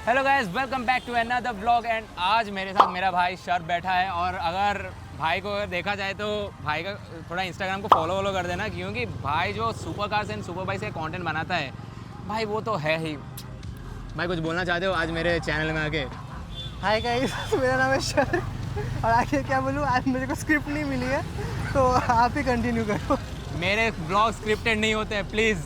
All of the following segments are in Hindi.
Hello guys, welcome back to another vlog. And आज मेरे साथ मेरा भाई शर्फ बैठा है। और अगर भाई को देखा जाए तो भाई का थोड़ा इंस्टाग्राम को फॉलो कर देना, क्योंकि भाई जो super cars and super bike से कंटेंट बनाता है भाई, वो तो है ही। भाई कुछ बोलना चाहते हो आज मेरे चैनल में आके? हाय गाइस, मेरा नाम है शर्फ और आगे क्या बोलूँ, आज मेरे को स्क्रिप्ट नहीं मिली है तो आप ही कंटिन्यू करो। मेरे ब्लॉग स्क्रिप्टेड नहीं होते हैं, प्लीज़।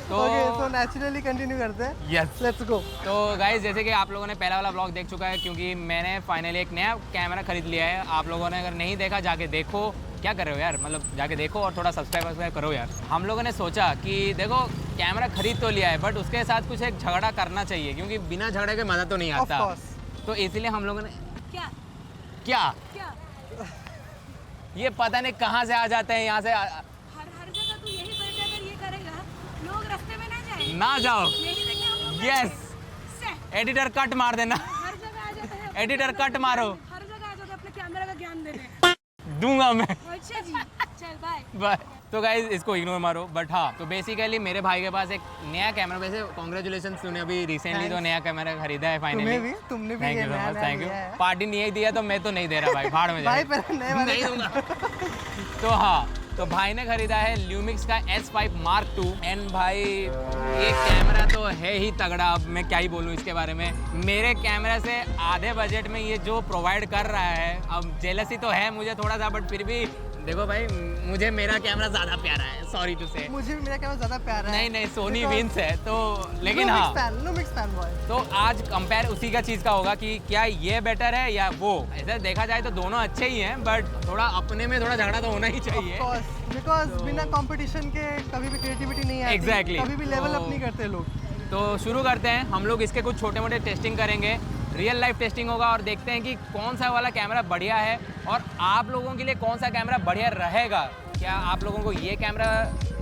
तो नेचुरली कंटिन्यू करते हैं। Yes, let's go. तो गाइस, जैसे कि आप लोगों ने पहला वाला ब्लॉग देख चुका है, क्योंकि मैंने फाइनली एक नया कैमरा खरीद लिया है। आप लोगों ने अगर नहीं देखा जाके देखो। क्या कर रहे हो यार, मतलब जाके देखो और थोड़ा सब्सक्राइब करो यार। हम लोगों ने सोचा कि देखो कैमरा खरीद तो लिया है, बट उसके साथ कुछ एक झगड़ा करना चाहिए, क्योंकि बिना झगड़े के मज़ा तो नहीं आता। तो इसीलिए हम लोगों ने क्या क्या ये पता नहीं कहाँ से आ जाते हैं यहाँ से हर जगह तू यही करके अगर ये करेगा, लोग रास्ते में ना जाए, ना जाओ। यही देखे हम लोग यस, से एडिटर कट मार देना। हर जगह आ जाते हैं। एडिटर कट मारो। हर जगह आ जाते हैं अपने कैमरा का ज्ञान देने। दूंगा मैं। अच्छा जी, चल बाय। बाय। तो गाइज इसको इग्नोर मारो। बट हाँ, तो बेसिकली मेरे भाई के पास एक नया कैमरा, वैसे कॉन्ग्रेचुलेशन, तूने अभी रिसेंटली तो नया कैमरा खरीदा है फाइनली। तुमने भी थैंक यू ये सो नया मच, नया थैंक यू। लिया है। पार्टी नहीं दिया तो मैं तो नहीं दे रहा भाई, भाड़ में भाई जाए। पहले नए वाले नहीं दूंगा। तो हाँ, तो भाई ने खरीदा है ल्यूमिक्स का S5 Mark II। एंड भाई ये कैमरा तो है ही तगड़ा। अब मैं क्या ही बोलूँ इसके बारे में। मेरे कैमरा से आधे बजट में ये जो प्रोवाइड कर रहा है, अब जेलसी तो है मुझे थोड़ा सा, बट फिर भी देखो भाई, मुझे मेरा कैमरा ज़्यादा प्यारा है, सॉरी टू से। मुझे भी मेरा कैमरा ज़्यादा प्यारा है। नहीं सोनी विंस है तो, लेकिन हाँ, लुमिक्स फैन बॉय। तो आज कंपेयर उसी का चीज़ का होगा कि क्या ये बेटर है या वो। ऐसा देखा जाए तो दोनों अच्छे ही हैं, बट थोड़ा अपने में थोड़ा झगड़ा तो होना ही चाहिए। बिकॉज बिना कंपटीशन के कभी भी क्रिएटिविटी नहीं आती। Exactly. कभी भी लेवल तो- अप नहीं करते लोग। तो शुरू करते हैं। हम लोग इसके कुछ छोटे मोटे टेस्टिंग करेंगे, रियल लाइफ टेस्टिंग होगा, और देखते हैं कि कौन सा वाला कैमरा बढ़िया है और आप लोगों के लिए कौन सा कैमरा बढ़िया रहेगा। क्या आप लोगों को ये कैमरा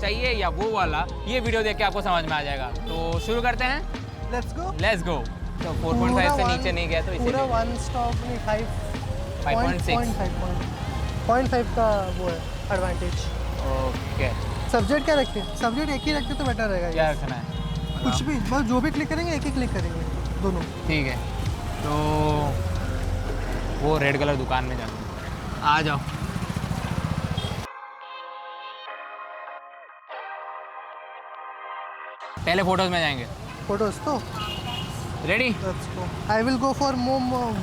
चाहिए या वो वाला, ये वीडियो देख के आपको समझ में आ जाएगा। तो शुरू करते हैं, लेट्स गो। Let's go. तो 4.5 से नीचे नहीं गया तो पूरा इसीलिए वन स्टॉप नहीं, 5.6। 0.5 का वो है एडवांटेज। ओके, सब्जेक्ट क्या रखते हैं? सब्जेक्ट एक ही रखते तो बेटर रहेगा। क्या रखना है? कुछ भी, बस जो भी क्लिक करेंगे एक ही क्लिक करेंगे दोनों। ठीक है, तो वो रेड कलर दुकान में जाना। आ जाओ। पहले फोटोज में जाएंगे। फोटोज तो ready? Let's go. I will go for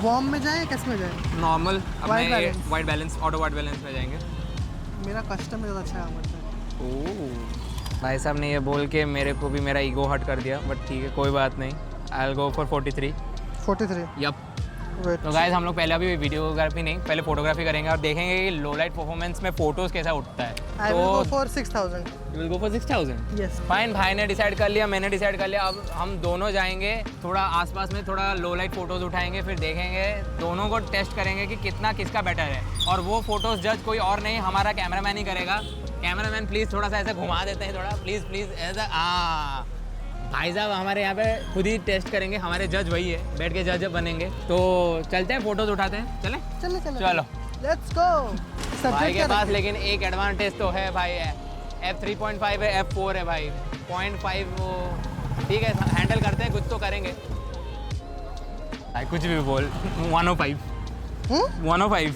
warm में जाए, किस में जाए? Normal, White balance. White balance, auto white balance में जाएंगे। मेरा कस्टम ज़्यादा अच्छा काम करता है। ओह, भाई साहब ने ये बोल के मेरे को भी मेरा ईगो हट कर दिया, बट ठीक है, कोई बात नहीं। I will go for 43। 43। Yep. Wait, तो गाइस, हम लोग पहले अभी वीडियोग्राफी नहीं, पहले फोटोग्राफी करेंगे और देखेंगे कि लो लाइट परफॉर्मेंस में फोटोज कैसा उठता है। आई will go for 6000। You will go for 6000। Yes. Fine, भाई ने डिसाइड कर लिया, मैंने डिसाइड कर लिया। अब हम दोनों जाएंगे थोड़ा आसपास में, थोड़ा लो लाइट फोटोज उठाएंगे, फिर देखेंगे, दोनों को टेस्ट करेंगे कि कितना किसका बेटर है। और वो फोटोज जज कोई और नहीं, हमारा कैमरामैन ही करेगा। कैमरामैन प्लीज़ थोड़ा सा ऐसे घुमा देते हैं, थोड़ा प्लीज़ ऐसा। हाँ भाई साहब हमारे यहाँ पे खुद ही टेस्ट करेंगे, हमारे जज वही है, बैठ के जज बनेंगे। तो चलते हैं, फोटोज उठाते हैं, चलें? चलो। Let's go. भाई के पास लेकिन एक एडवांटेज तो है भाई, F3.5 है, F4 है भाई। 0.5 वो ठीक है, हैंडल करते हैं, कुछ तो करेंगे भाई। कुछ भी बोल। 105 105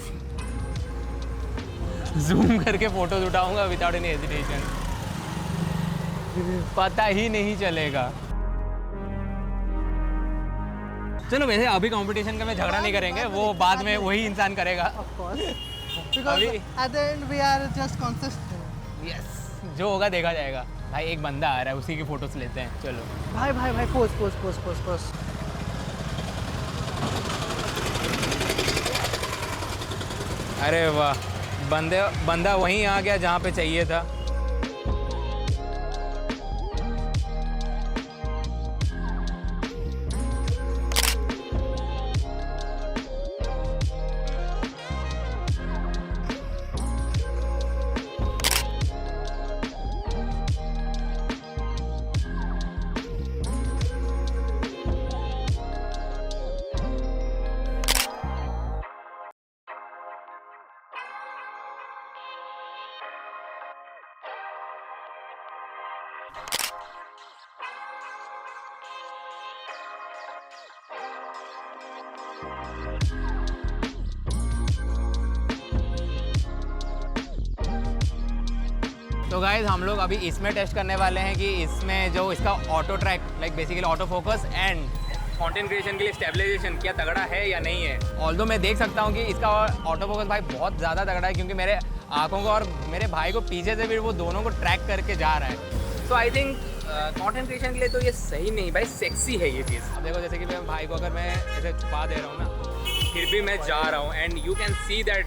जूम करके फोटोज उठाऊंगा विदाउट एनी हेजिटेशन, पता ही नहीं चलेगा। चलो, वैसे अभी कंपटीशन का में झगड़ा नहीं करेंगे, वो बाद में वही इंसान करेगा। ऑफ कोर्स, बिकॉज़ अभी- at the end we are just consistent. Yes, जो होगा देखा जाएगा। भाई एक बंदा आ रहा है, उसी की फोटोज लेते हैं, चलो। भाई पोज। अरे वाह, बंदा वहीं आ गया जहाँ पे चाहिए था। तो गाइज हम लोग अभी इसमें टेस्ट करने वाले हैं कि इसमें जो इसका auto track like basically auto focus and content creation के लिए स्टेबलाइजेशन क्या तगड़ा है या नहीं है। ऑल्दो मैं देख सकता हूँ कि इसका ऑटो फोकस भाई बहुत ज़्यादा तगड़ा है, क्योंकि मेरे आंखों को और मेरे भाई को पीछे से भी वो दोनों को ट्रैक करके जा रहा है। सो आई थिंक कंटेंट क्रिएशन के लिए तो ये सही नहीं भाई, सेक्सी है ये चीज़। अब देखो जैसे कि मेरे भाई को अगर मैं ऐसे छुपा दे रहा हूँ ना, फिर भी मैं जा रहा हूँ and you can see that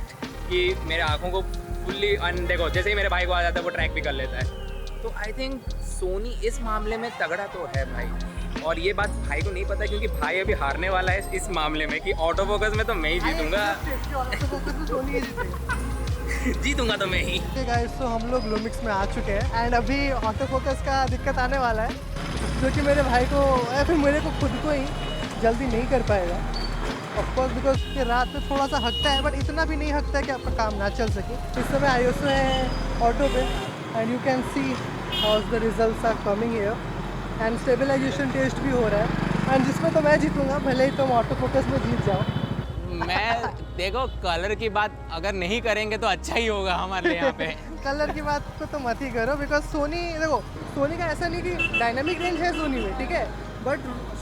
कि मेरे आंखों को फुल्ली देखो जैसे ही मेरे भाई को आ जाता है वो ट्रैक भी कर लेता है। तो आई थिंक सोनी इस मामले में तगड़ा तो है भाई, और ये बात भाई को नहीं पता क्योंकि भाई अभी हारने वाला है इस मामले में कि ऑटो फोकस में तो मैं ही जीतूंगा। जीतूंगा तो मैं ही। गाइस तो हम लोग लुमिक्स में आ चुके हैं एंड अभी ऑटो फोकस का दिक्कत आने वाला है, जो कि मेरे भाई को या फिर मेरे को खुद को ही जल्दी नहीं कर पाएगा। ऑफकोर्स बिकॉज ये रात में थोड़ा सा हकता है, बट इतना भी नहीं हकता है कि आपका काम ना चल सके। इस समय आईओएस है ऑटो पे and you can see how the results are coming here and stabilization test भी हो रहा है एंड जिसमें तो मैं जीतूंगा, भले ही तुम ऑटो फोकस में जीत जाओ। मैं देखो कलर की बात अगर नहीं करेंगे तो अच्छा ही होगा हमारे लिए यहाँ पे। कलर की बात को तो मत ही करो, बिकॉज सोनी देखो सोनी का ऐसा नहीं कि डायनामिक रेंज है सोनी में, ठीक है, बट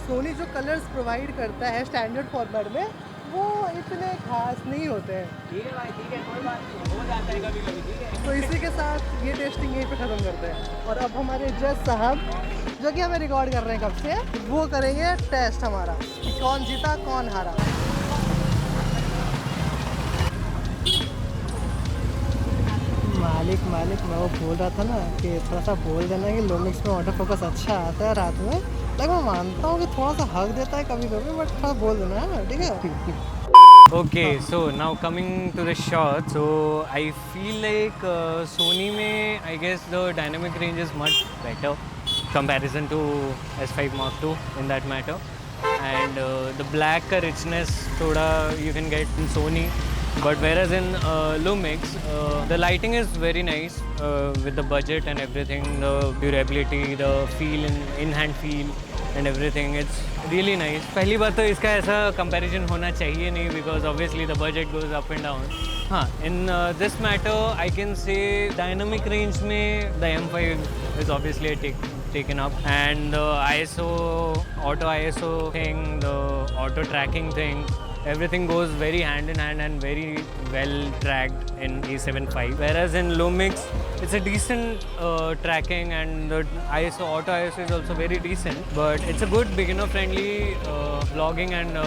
सोनी जो कलर्स प्रोवाइड करता है स्टैंडर्ड फॉर्मेट में वो इतने खास नहीं होते हैं। ठीक है भाई, ठीक है, कोई बात नहीं, हो जाता है कभी कभी, ठीक है। तो इसी के साथ ये टेस्टिंग यहीं पे ख़त्म करते हैं और अब हमारे जज साहब जो कि हमें रिकॉर्ड कर रहे हैं कब से, वो करेंगे टेस्ट हमारा कि कौन जीता कौन हारा। मालिक मैं वो बोल रहा था ना कि थोड़ा सा बोल देना कि लुमिक्स में ऑटो फोकस अच्छा आता है रात में, लाइक मैं मानता हूँ कि थोड़ा सा हक देता है कभी कभी, बट थोड़ा बोल देना है ना, ठीक है। Okay, so now coming to the shot, so I feel like Sony में I guess the dynamic range is much better comparison to S5 Mark II in that matter, and the black का richness थोड़ा you can get in Sony, but whereas in Lumix the lighting is very nice with the budget and everything, the durability, the feel in hand feel and everything, it's really nice. पहली बात तो इसका ऐसा comparison होना चाहिए नहीं because obviously the budget goes up and down. हाँ, in this matter I can say dynamic range में the M5 is obviously taken up, and the ISO, auto ISO thing, the auto tracking thing, everything goes very hand in hand and very well tracked in A7 V. Whereas in Lumix, it's a decent tracking, and the ISO, auto ISO is also very decent. But it's a good beginner-friendly vlogging and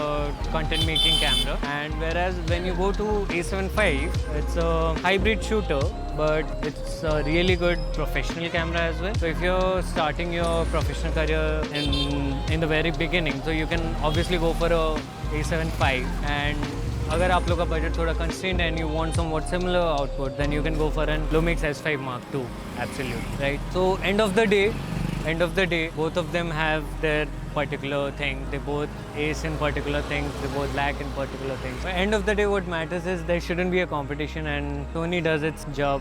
content making camera. And whereas when you go to A7 V, it's a hybrid shooter, but it's a really good professional camera as well. So if you're starting your professional career in the very beginning, so you can obviously go for a A7 V, and अगर आप लोग का budget थोड़ा constrained and you want somewhat similar output, then you can go for an Lumix S5 Mark II, absolutely, right? So end of the day, both of them have their particular thing. They both ace in particular things. They both lack in particular things. But end of the day, what matters is there shouldn't be a competition, and Sony does its job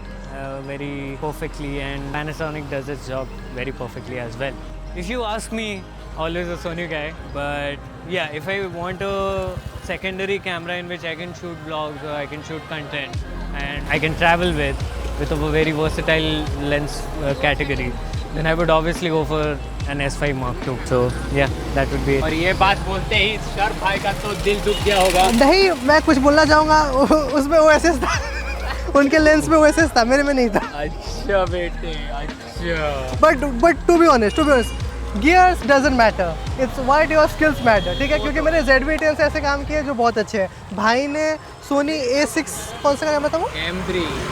very perfectly, and Panasonic does its job very perfectly as well. If you ask me, always a Sony guy, but yeah, if I want a secondary camera in which I can shoot vlogs or I can shoot content and I can travel with a very versatile lens category, then I would obviously go for an S5 Mark II. So yeah, that would be it. और ये बात बोलते ही शर्फ भाई का तो दिल दुख गया होगा। नहीं, मैं कुछ बोलना चाहूँगा, उसमें OSS था उनके लेंस में OSS था, मेरे में नहीं था। अच्छा बेटे, अच्छा। But to be honest, gears doesn't matter. It's what your skills matter. ठीक है, क्योंकि मैंने ZV-10 से ऐसे काम किए जो बहुत अच्छे हैं। भाई ने Sony A6 कौन सा कैमरा था वो?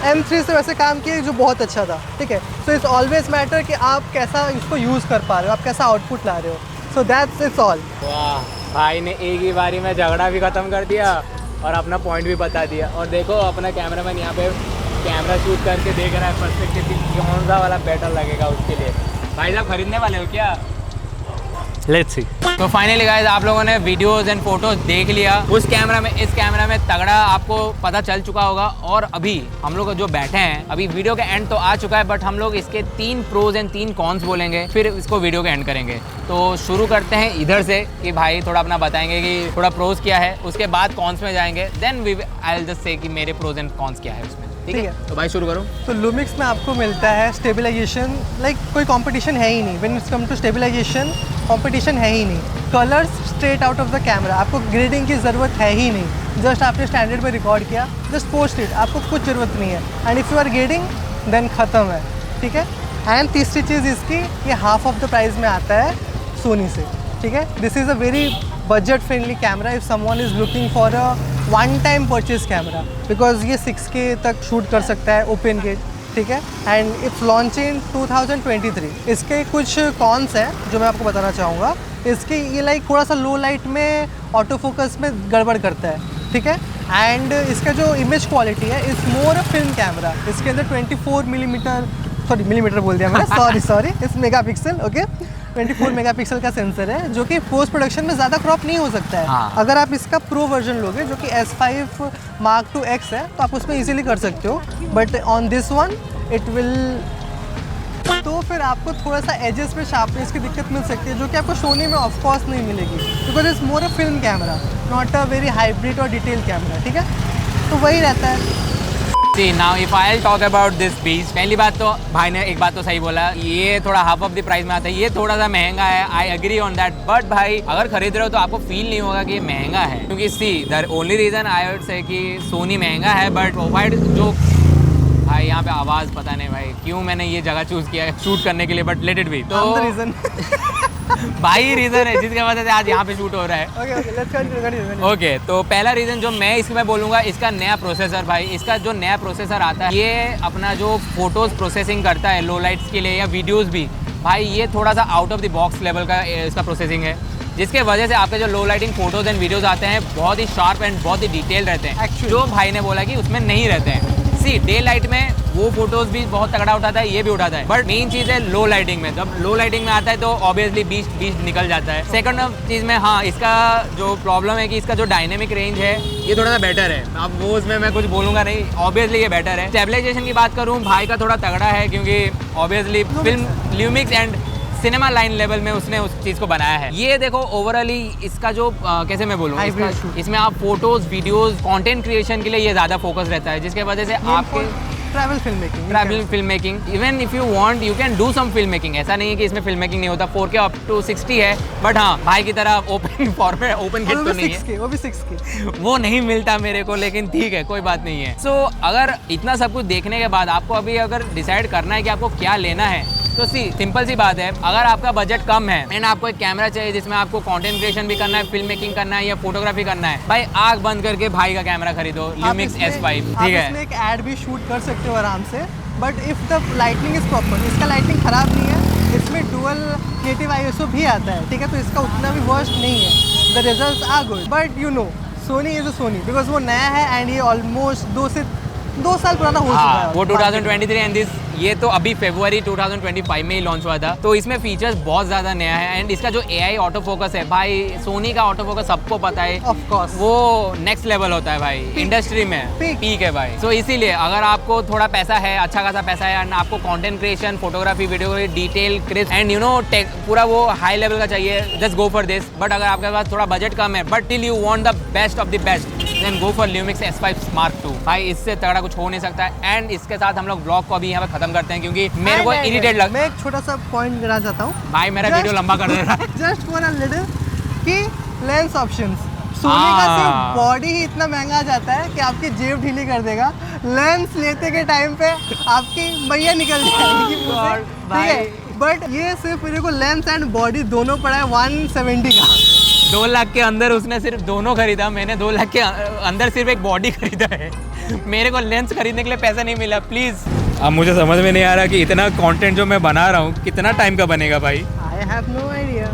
M3 से वैसे काम किए जो बहुत अच्छा था, ठीक है। So it's always matter कि आप कैसा इसको यूज़ कर पा रहे हो, आप कैसा आउटपुट ला रहे हो। So that's it's all. वाह, भाई ने एक ही बारी में झगड़ा भी खत्म कर दिया और अपना पॉइंट भी बता दिया। और देखो अपना कैमरामैन यहाँ पे कैमरा शूट करके देख रहा है पर्सपेक्टिव कौन सा वाला बेटर लगेगा उसके लिए। भाई साहब खरीदने वाले हो क्या? Let's see. तो फाइनली गाइस आप लोगों ने वीडियोस एंड फोटोज देख लिया। उस कैमरा में इस कैमरा में तगड़ा आपको पता चल चुका होगा। और अभी हम लोग जो बैठे हैं, अभी वीडियो का एंड तो आ चुका है, बट हम लोग इसके 3 प्रोज एंड 3 कॉन्स बोलेंगे, फिर इसको वीडियो का एंड करेंगे। तो शुरू करते हैं इधर से कि भाई थोड़ा अपना बताएंगे कि थोड़ा प्रोज क्या है, उसके बाद कॉन्स में जाएंगे, then I will just say कि मेरे प्रोज एंड कॉन्स क्या है उसमें। ठीक है, तो भाई शुरू करो। तो लूमिक्स में आपको मिलता है स्टेबलाइजेशन, लाइक कोई कंपटीशन है ही नहीं। When it's come to stabilization competition है ही नहीं। Colours straight out of the camera, आपको ग्रेडिंग की ज़रूरत है ही नहीं। जस्ट आपने स्टैंडर्ड में रिकॉर्ड किया, जस्ट पोस्ट इट, आपको कुछ ज़रूरत नहीं है। And if you are grading then ख़त्म है। ठीक है। एंड तीसरी चीज़ इसकी, ये हाफ ऑफ द प्राइस में आता है सोनी से। ठीक है। This is a very budget friendly camera if someone is looking for a one time purchase camera, because ये 6K तक शूट कर सकता है ओपन गेट। ठीक है। And it's launch in 2023। इसके कुछ कॉन्स हैं जो मैं आपको बताना चाहूँगा। इसके ये लाइक थोड़ा सा लो लाइट में ऑटो फोकस में गड़बड़ करता है। ठीक है। एंड इसका जो इमेज क्वालिटी है इस मोर अ फिल्म कैमरा। इसके अंदर 24 मिलीमीटर, सॉरी मिलीमीटर बोल दिया मैंने, सॉरी इस मेगापिक्सल, ओके 24 मेगापिक्सल का सेंसर है, जो कि पोस्ट प्रोडक्शन में ज़्यादा क्रॉप नहीं हो सकता है। हाँ। अगर आप इसका प्रो वर्जन लोगे जो कि S5 Mark II X है, तो आप उसमें इजीली कर सकते हो, but on this one it will, तो फिर आपको थोड़ा सा एजेस में शार्पनेस की दिक्कत मिल सकती है, जो कि आपको सोनी में ऑफ कोर्स नहीं मिलेगी, because it's more a film camera, not a very hybrid और डिटेल कैमरा। ठीक है। तो वही रहता है। See, now if I'll talk about this beast, पहली बात तो भाई ने एक बात तो सही बोला, ये थोड़ा हाफ ऑफ द प्राइस में आता है, ये थोड़ा सा महंगा है, I agree on that. But भाई अगर खरीद रहे हो तो आपको फील नहीं होगा कि ये महंगा है, क्योंकि see the only reason I would say कि सोनी महंगा है, बट प्रोवाइड जो भाई यहाँ पे आवाज़ पता नहीं भाई क्यों मैंने ये जगह चूज़ किया है शूट करने के लिए, बट लेट इट बी। तो रीजन भाई रीज़न है जिसकी वजह से आज यहाँ पे शूट हो रहा है। ओके, तो पहला रीज़न जो मैं इसमें बोलूँगा, इसका नया प्रोसेसर। भाई इसका जो नया प्रोसेसर आता है, ये अपना जो फोटोज़ प्रोसेसिंग करता है लो लाइट्स के लिए या वीडियोज़ भी, भाई ये थोड़ा सा out of the box level का इसका प्रोसेसिंग है, जिसके वजह से आपके जो low lighting photos and videos आते हैं बहुत ही शार्प एंड बहुत ही डिटेल रहते हैं, जो भाई ने बोला कि उसमें नहीं रहते हैं। सी डे लाइट में वो फोटोज भी बहुत तगड़ा उठाता है, ये भी उठाता है, बट मेन चीज़ है लो लाइटिंग में। जब लो लाइटिंग में आता है तो ऑब्वियसली बीच निकल जाता है। सेकंड चीज़ में हाँ, इसका जो प्रॉब्लम है कि इसका जो डायनेमिक रेंज है ये थोड़ा सा बेटर है। अब वो उसमें मैं कुछ बोलूँगा नहीं, ऑब्वियसली ये बेटर है। स्टेबलाइजेशन की बात करूँ, भाई का थोड़ा तगड़ा है, क्योंकि obviously film Lumix and cinema line level में उसने उस चीज़ को बनाया है। ये देखो ओवरऑली इसका जो कैसे मैं बोलूँ, इसमें आप फोटोज वीडियोस कंटेंट क्रिएशन के लिए ये ज़्यादा फोकस रहता है, जिसके वजह से आपके travel film making, even if you want you can do some film making. ऐसा नहीं है कि इसमें फिल्म मेकिंग नहीं होता, 4K अप टू 60 है, बट हाँ भाई की तरह ओपन फॉर्मेट ओपन गेट तो नहीं है, वो भी 6K वो नहीं मिलता मेरे को, लेकिन ठीक है कोई बात नहीं है। सो अगर इतना सब कुछ देखने के बाद आपको अभी अगर डिसाइड करना है कि आपको क्या लेना है, तो सिंपल सी बात है, अगर आपका बजट कम है एंड आपको एक कैमरा चाहिए जिसमें आपको कंटेंट क्रिएशन भी करना है, फिल्म मेकिंग करना है या फोटोग्राफी करना है, भाई आंख बंद करके भाई का कैमरा खरीदो, ल्यूमिक्स S5। ठीक है, इसमें एक ऐड भी शूट कर सकते हो आराम से, but if the lightning is proper, इसका लाइटनिंग खराब नहीं है, इसमें डुअल नेटिव ISO भी आता है। ठीक है। तो इसका उतना भी वर्स्ट नहीं है, the results are good, but you know Sony is a Sony, because वो नया है एंड ये ऑलमोस्ट 2 साल पुराना हो चुका है। वो 2023 एंड दिस ये तो अभी फरवरी 2025 में ही लॉन्च हुआ था, तो इसमें फीचर्स बहुत ज़्यादा नया है। एंड इसका जो AI ऑटो फोकस है, भाई सोनी का ऑटो फोकस सबको पता है, ऑफ कोर्स वो नेक्स्ट लेवल होता है भाई, इंडस्ट्री में पीक है भाई। सो इसीलिए अगर आपको थोड़ा पैसा है, अच्छा खासा पैसा है, एंड आपको content creation, photography, videography, detail, crisp and you know पूरा वो हाई लेवल का चाहिए, just go for this. But अगर आपके पास थोड़ा बजट कम है, but till you want the best of the best, then go for Lumix S5 Mark II। भाई इससे तगड़ा कुछ हो नहीं सकता है। एंड इसके साथ हम लोग ब्लॉग को अभी यहाँ पे खत्म करते हैं, क्योंकि मेरे को इरिटेट लग। मैं एक छोटा सा पॉइंट गिना चाहता हूँ भाई, मेरा वीडियो लंबा कर दे रहा है। जस्ट फॉर अ लिटिल कि लेंस ऑप्शंस, सोनी का सिर्फ बॉडी ही इतना महंगा आ जाता है कि आपकी जेब ढीली कर देगा। लेंस लेते के टाइम पे आपकी मैया निकल जाएगी, ठीक है। बट ये सिर्फ मेरे को लेंस एंड बॉडी दोनों पड़ा है 170 का। 2 लाख के अंदर उसने सिर्फ दोनों खरीदा, मैंने 2 लाख के अंदर सिर्फ एक बॉडी खरीदा है। मेरे को लेंस खरीदने के लिए पैसा नहीं मिला, प्लीज़। अब मुझे समझ में नहीं आ रहा कि इतना कंटेंट जो मैं बना रहा हूँ कितना टाइम का बनेगा भाई। I have no idea.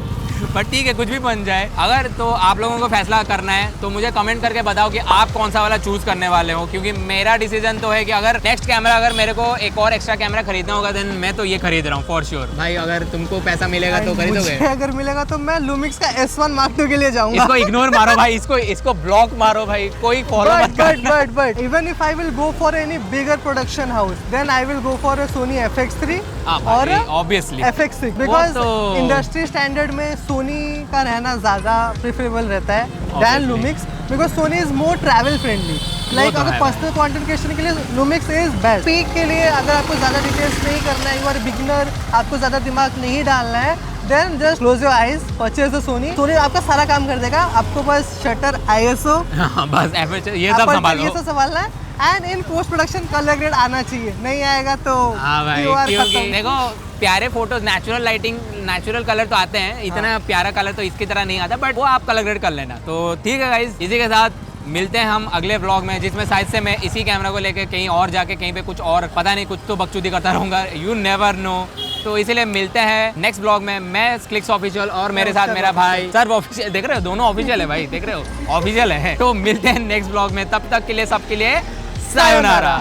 But ठीक है, कुछ भी बन जाए। अगर तो आप लोगों को फैसला करना है तो मुझे कमेंट करके बताओ कि आप कौन सा वाला चूज करने वाले हो, क्योंकि मेरा डिसीजन तो है कि अगर नेक्स्ट कैमरा अगर मेरे को एक और एक्स्ट्रा कैमरा खरीदना होगा देन मैं तो ये खरीद रहा हूँ फॉर श्योर। भाई अगर तुमको पैसा मिलेगा तो खरीदोगे? मुझे अगर मिलेगा तो मैं लूमिक्स का S1 Mark II के लिए जाऊंगा। इसको इग्नोर मारो भाई, इसको ब्लॉक मारो भाई, कोई फॉलो मत करना। But even if I will go for any bigger production house, then I will go for a Sony FX3 और ऑब्वियसली FX6 because तो- इंडस्ट्री स्टैंडर्ड में सोनी का रहना ज़्यादा प्रेफरेबल रहता है Obviously. than Lumix because Sony is more travel friendly. Like तो अगर है पर्सनल कंटेंट क्रिएशन के लिए लूमिक्स इज बेस्ट। पीक के लिए अगर आपको ज़्यादा डिटेल्स नहीं करना है, यू आर बिगिनर, आपको ज़्यादा दिमाग नहीं डालना है, then just close your eyes, purchase the Sony. Sony आपका सारा काम कर देगा, आपको बस शटर, ISO, हाँ, बस ये सब संभालो। ये सब संभालना है। And in post production colour grade आना चाहिए, नहीं आएगा तो हाँ भाई, you are क्योंकि खत्म। देखो प्यारे photos, natural lighting, natural colour तो आते हैं, इतना प्यारा कलर तो इसकी तरह नहीं आता, बट वो आप कलर ग्रेड कर लेना। तो ठीक है गाइस, इसी के साथ मिलते हैं हम अगले व्लॉग में, जिसमें शायद से मैं इसी कैमरा को लेके कहीं और जाके कहीं पे कुछ और, पता नहीं, कुछ तो बकचोदी करता रहूँगा, यू नेवर नो। तो इसीलिए मिलते हैं नेक्स्ट ब्लॉग में। मैं क्लिक्स ऑफिशियल और मेरे साथ मेरा भाई सर्व ऑफिशियल, देख रहे हो दोनों ऑफिशियल है भाई, देख रहे हो ऑफिशियल है। तो मिलते हैं नेक्स्ट ब्लॉग में, तब तक के लिए सबके लिए सायोनारा।